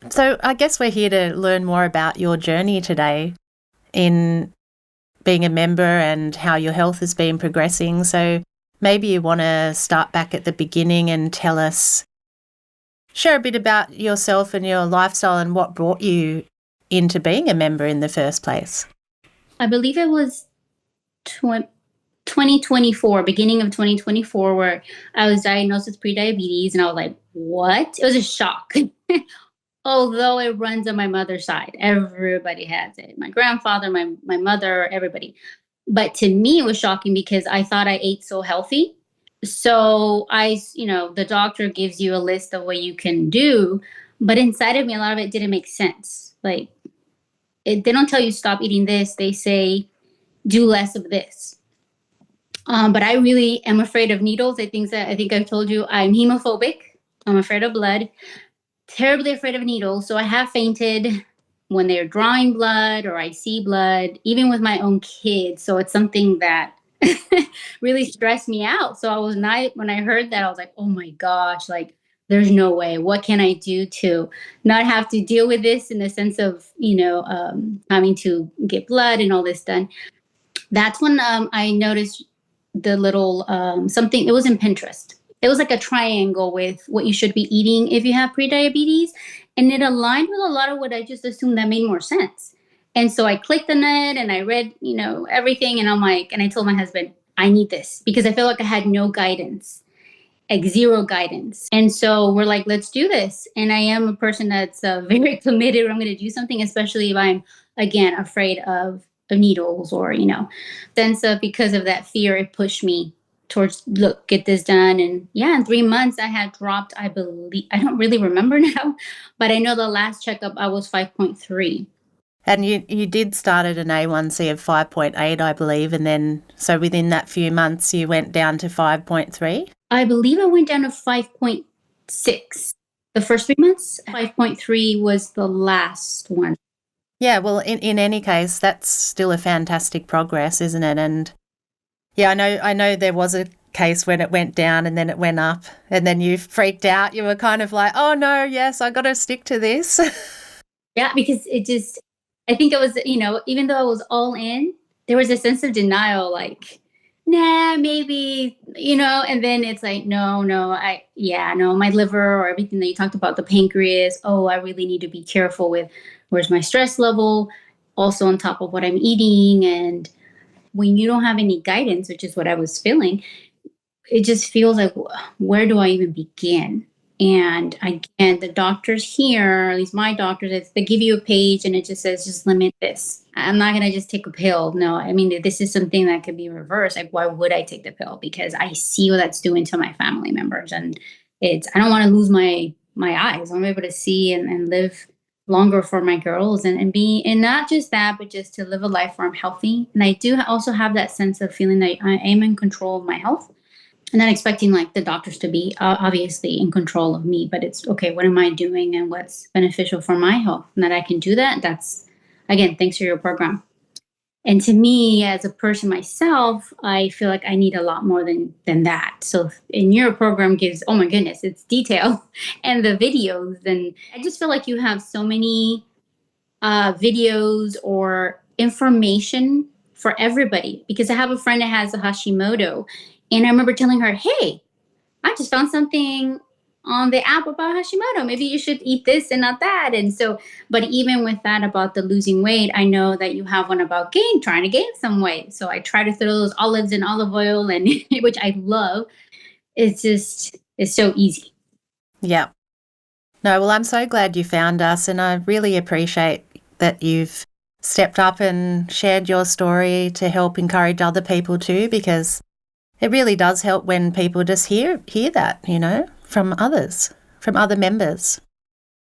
So I guess we're here to learn more about your journey today in being a member and how your health has been progressing. So maybe you want to start back at the beginning and share a bit about yourself and your lifestyle and what brought you into being a member in the first place. I believe it was 2024, beginning of 2024, where I was diagnosed with prediabetes, and I was like, what? It was a shock. Although it runs on my mother's side, everybody has it. My grandfather, my mother, everybody. But to me, it was shocking because I thought I ate so healthy. So the doctor gives you a list of what you can do, but inside of me, a lot of it didn't make sense. Like, they don't tell you stop eating this. They say do less of this. But I really am afraid of needles. I think I've told you I'm hemophobic. I'm afraid of blood, terribly afraid of needles. So I have fainted when they're drawing blood or I see blood, even with my own kids. So it's something that really stressed me out. So when I heard that, I was like, oh my gosh, like there's no way. What can I do to not have to deal with this in the sense of, having to get blood and all this done? That's when I noticed the little something. It was in Pinterest. It was like a triangle with what you should be eating if you have prediabetes, and it aligned with a lot of what I just assumed that made more sense. And so I clicked on it and I read, everything, and I'm like, and I told my husband, I need this because I felt like I had no guidance, like zero guidance. And so we're like, let's do this. And I am a person that's very committed. I'm going to do something, especially if I'm again afraid of needles or sense of, because of that fear, it pushed me towards, look, get this done. And yeah, in 3 months I had dropped, I believe, I don't really remember now, but I know the last checkup I was 5.3. And you did start at an A1C of 5.8, I believe, and then so within that few months you went down to 5.3? I believe I went down to 5.6 the first 3 months. 5.3 was the last one. Yeah, well, in any case, that's still a fantastic progress, isn't it? And yeah, I know there was a case when it went down and then it went up and then you freaked out. You were kind of like, oh no, yes, I got to stick to this. Yeah, because I think it was, even though I was all in, there was a sense of denial, like, nah, maybe, and then it's like, no, no, yeah, no, my liver or everything that you talked about, the pancreas, oh, I really need to be careful with where's my stress level, also on top of what I'm eating. And when you don't have any guidance, which is what I was feeling, it just feels like, where do I even begin? And again, the doctors here, at least my doctors, they give you a page and it just says, just limit this. I'm not going to just take a pill. No, I mean, this is something that could be reversed. Like, why would I take the pill? Because I see what that's doing to my family members. And I don't want to lose my eyes. I want to be able to see and live longer for my girls and not just that, but just to live a life where I'm healthy. And I do also have that sense of feeling that I am in control of my health and not expecting like the doctors to be obviously in control of me, but it's okay, what am I doing and what's beneficial for my health, and that I can do that. That's, again, thanks for your program. And to me, as a person myself, I feel like I need a lot more than that. So in your program gives, oh my goodness, it's detail and the videos, and I just feel like you have so many videos or information for everybody, because I have a friend that has a Hashimoto, and I remember telling her, hey, I just found something on the app about Hashimoto. Maybe you should eat this and not that. And so, but even with that about the losing weight, I know that you have one about trying to gain some weight. So I try to throw those olives in olive oil, and which I love. It's so easy. Yeah. No, well, I'm so glad you found us, and I really appreciate that you've stepped up and shared your story to help encourage other people too, because it really does help when people just hear that, from others, from other members.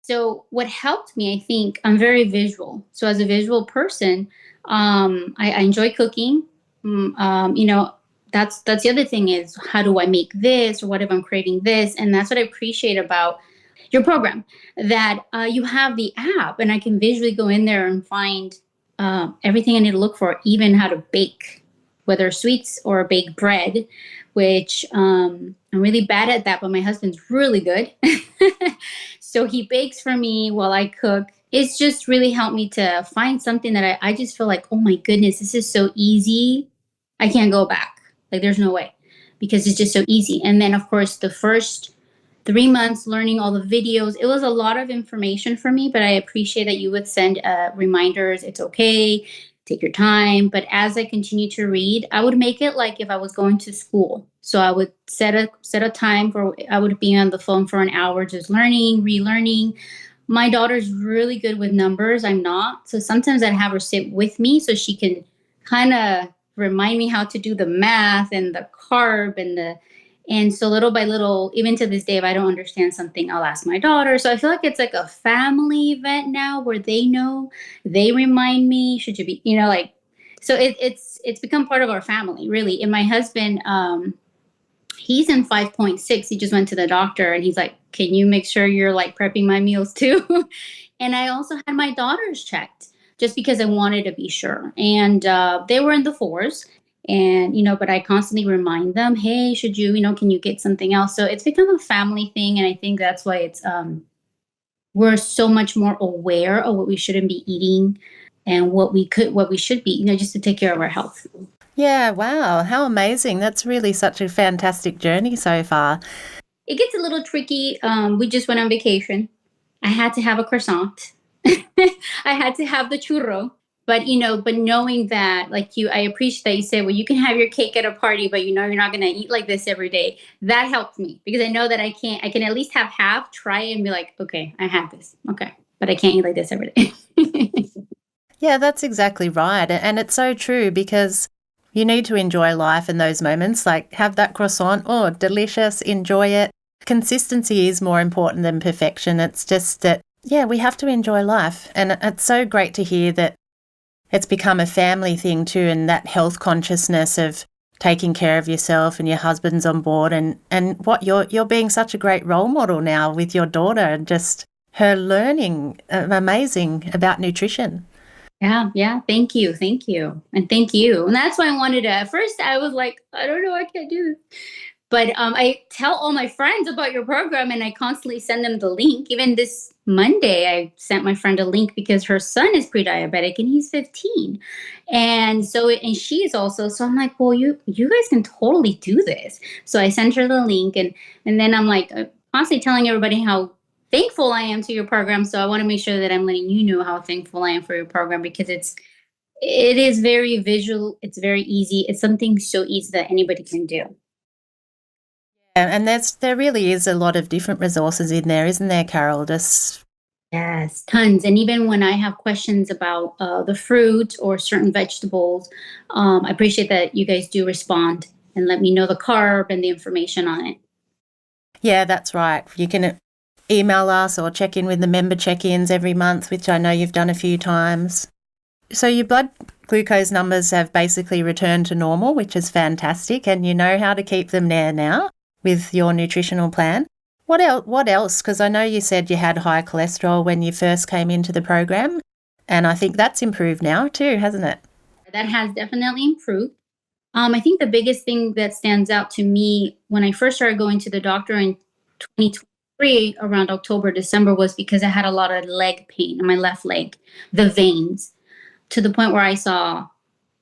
So what helped me, I think, I'm very visual. So as a visual person, I enjoy cooking. That's the other thing is, how do I make this, or what if I'm creating this? And that's what I appreciate about your program, that you have the app and I can visually go in there and find everything I need to look for, even how to bake, whether sweets or bake bread, which I'm really bad at that, but my husband's really good. So he bakes for me while I cook. It's just really helped me to find something that I just feel like, oh my goodness, this is so easy. I can't go back. Like, there's no way because it's just so easy. And then, of course, the first 3 months learning all the videos, it was a lot of information for me, but I appreciate that you would send reminders. It's okay, take your time. But as I continue to read, I would make it like if I was going to school. So I would set a time for, I would be on the phone for an hour just learning, relearning. My daughter's really good with numbers. I'm not. So sometimes I'd have her sit with me so she can kind of remind me how to do the math and the carb and so little by little, even to this day, if I don't understand something, I'll ask my daughter. So I feel like it's like a family event now where they know, they remind me, should you be, like, so it's become part of our family, really. And my husband, he's in 5.6. He just went to the doctor and he's like, can you make sure you're like prepping my meals too? And I also had my daughters checked just because I wanted to be sure. And they were in the fours. And, but I constantly remind them, hey, should you, can you get something else? So it's become a family thing. And I think that's why we're so much more aware of what we shouldn't be eating and what we should be, just to take care of our health. Yeah, wow, how amazing. That's really such a fantastic journey so far. It gets a little tricky. We just went on vacation. I had to have a croissant. I had to have the churro. But knowing that, like I appreciate that you say, well, you can have your cake at a party, but you're not going to eat like this every day. That helped me because I know that I can at least have half, try it and be like, okay, I have this. Okay. But I can't eat like this every day. Yeah, that's exactly right. And it's so true because you need to enjoy life in those moments. Like, have that croissant, oh, delicious, enjoy it. Consistency is more important than perfection. It's just that, yeah, we have to enjoy life. And it's so great to hear that it's become a family thing too, and that health consciousness of taking care of yourself and your husband's on board, and what you're being such a great role model now with your daughter and just her learning amazing about nutrition. Yeah. Thank you. And thank you. And that's why I wanted to, at first I was like, I don't know, I can't do this. But I tell all my friends about your program and I constantly send them the link. Even this Monday, I sent my friend a link because her son is pre-diabetic and he's 15. And she is also, so I'm like, well, you guys can totally do this. So I sent her the link and then I'm like constantly telling everybody how thankful I am to your program. So I want to make sure that I'm letting you know how thankful I am for your program because it is very visual. It's very easy. It's something so easy that anybody can do. And there really is a lot of different resources in there, isn't there, Karol? Just Yes, tons. And even when I have questions about the fruit or certain vegetables, I appreciate that you guys do respond and let me know the carb and the information on it. yeah, that's right. You can email us or check in with the member check-ins every month, which I know you've done a few times. So your blood glucose numbers have basically returned to normal, which is fantastic, and you know how to keep them there now with your nutritional plan. What else? Because I know you said you had high cholesterol when you first came into the program, and I think that's improved now too, hasn't it? That has definitely improved. I think the biggest thing that stands out to me when I first started going to the doctor in 2023, around October, December, was because I had a lot of leg pain in my left leg, the veins, to the point where I saw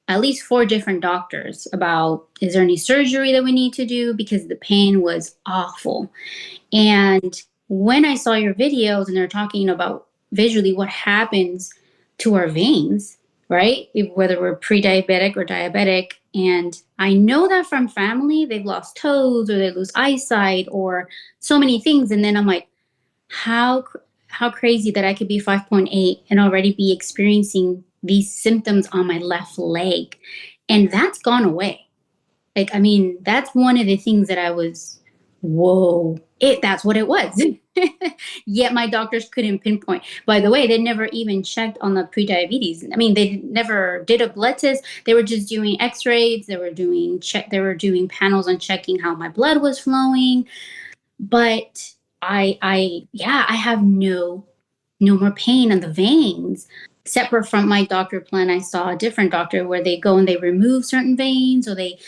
at least 4 different doctors about, is there any surgery that we need to do? Because the pain was awful. And when I saw your videos and they're talking about visually what happens to our veins, right? Whether we're pre-diabetic or diabetic. And I know that from family, they've lost toes or they lose eyesight or so many things. And then I'm like, how crazy that I could be 5.8 and already be experiencing these symptoms on my left leg. And that's gone away. Like, I mean, that's one of the things that I was, whoa, that's what it was. Yet my doctors couldn't pinpoint. By the way, they never even checked on the prediabetes. I mean, they never did a blood test. They were just doing x-rays. They were doing panels on checking how my blood was flowing. But I have no more pain in the veins. Separate from my doctor plan, I saw a different doctor where they go and they remove certain veins or they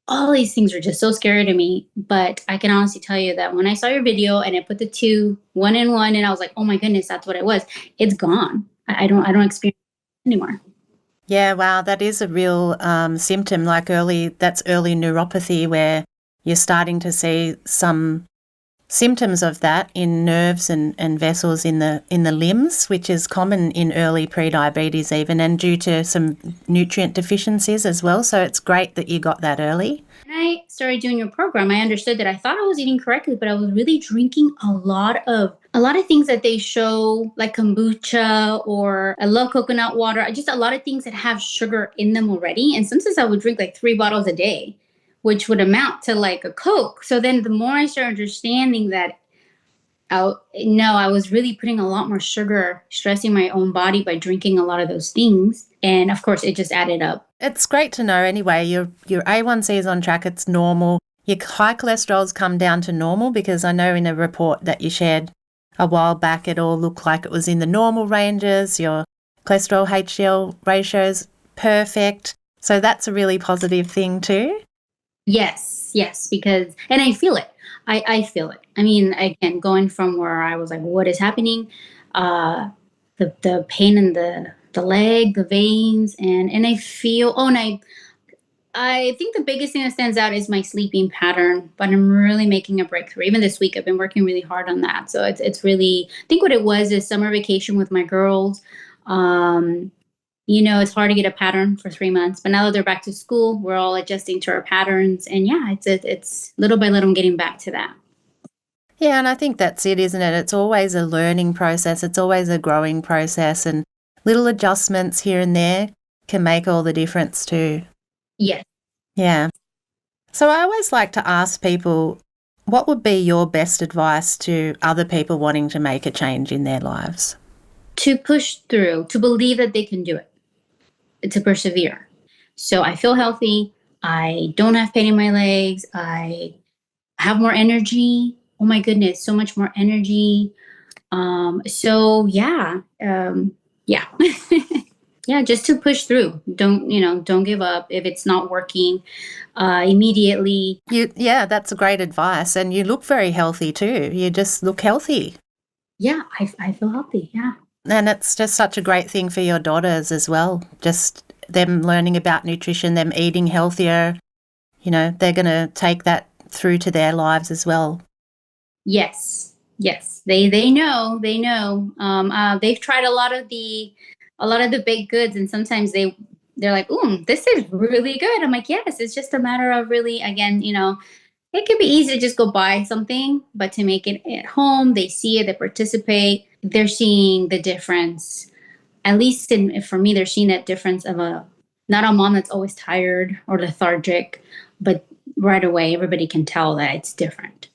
all these things are just so scary to me. But I can honestly tell you that when I saw your video and I put the two one in one, and I was like, oh my goodness, that's what it was. It's gone. I don't experience it anymore. Yeah, wow, that is a real symptom, like that's early neuropathy where you're starting to see some symptoms of that in nerves and vessels in the limbs, which is common in early prediabetes even, and due to some nutrient deficiencies as well. So it's great that you got that early. When I started doing your program, I understood that I thought I was eating correctly, but I was really drinking a lot of things that they show, like kombucha, or I love coconut water. Just a lot of things that have sugar in them already. And sometimes I would drink like 3 bottles a day, which would amount to like a Coke. So then the more I started understanding that, no, I was really putting a lot more sugar, stressing my own body by drinking a lot of those things. And of course, it just added up. It's great to know anyway. Your A1C is on track, it's normal. Your high cholesterol's come down to normal, because I know in a report that you shared a while back, it all looked like it was in the normal ranges. Your cholesterol HDL ratio's perfect. So that's a really positive thing too. Yes, yes, because, and I feel it. I feel it. I mean, again, going from where I was like, what is happening? Uh, the pain in the leg, the veins, and I feel. Oh, and I think the biggest thing that stands out is my sleeping pattern. But I'm really making a breakthrough. Even this week, I've been working really hard on that. So it's really. I think what it was is summer vacation with my girls. Um, it's hard to get a pattern for 3 months, but now that they're back to school, we're all adjusting to our patterns. And yeah, it's little by little, I'm getting back to that. Yeah, and I think that's it, isn't it? It's always a learning process. It's always a growing process, and little adjustments here and there can make all the difference too. Yes. Yeah. So I always like to ask people, what would be your best advice to other people wanting to make a change in their lives? To push through, to believe that they can do it, to persevere. So I feel healthy. I don't have pain in my legs. I have more energy. Oh my goodness, so much more energy. So yeah, yeah. Yeah, just to push through. Don't give up if it's not working immediately. Yeah, that's great advice. And you look very healthy too. You just look healthy. Yeah, I feel healthy. Yeah. And it's just such a great thing for your daughters as well. Just them learning about nutrition, them eating healthier, they're going to take that through to their lives as well. Yes, yes, they know, they know. They've tried a lot of the baked goods, and sometimes they're like, "Ooh, this is really good." I'm like, "Yes, it's just a matter of really, again, it can be easy to just go buy something, but to make it at home, they see it, they participate, they're seeing the difference. At least for me, they're seeing that difference of a not a mom that's always tired or lethargic, but right away everybody can tell that it's different."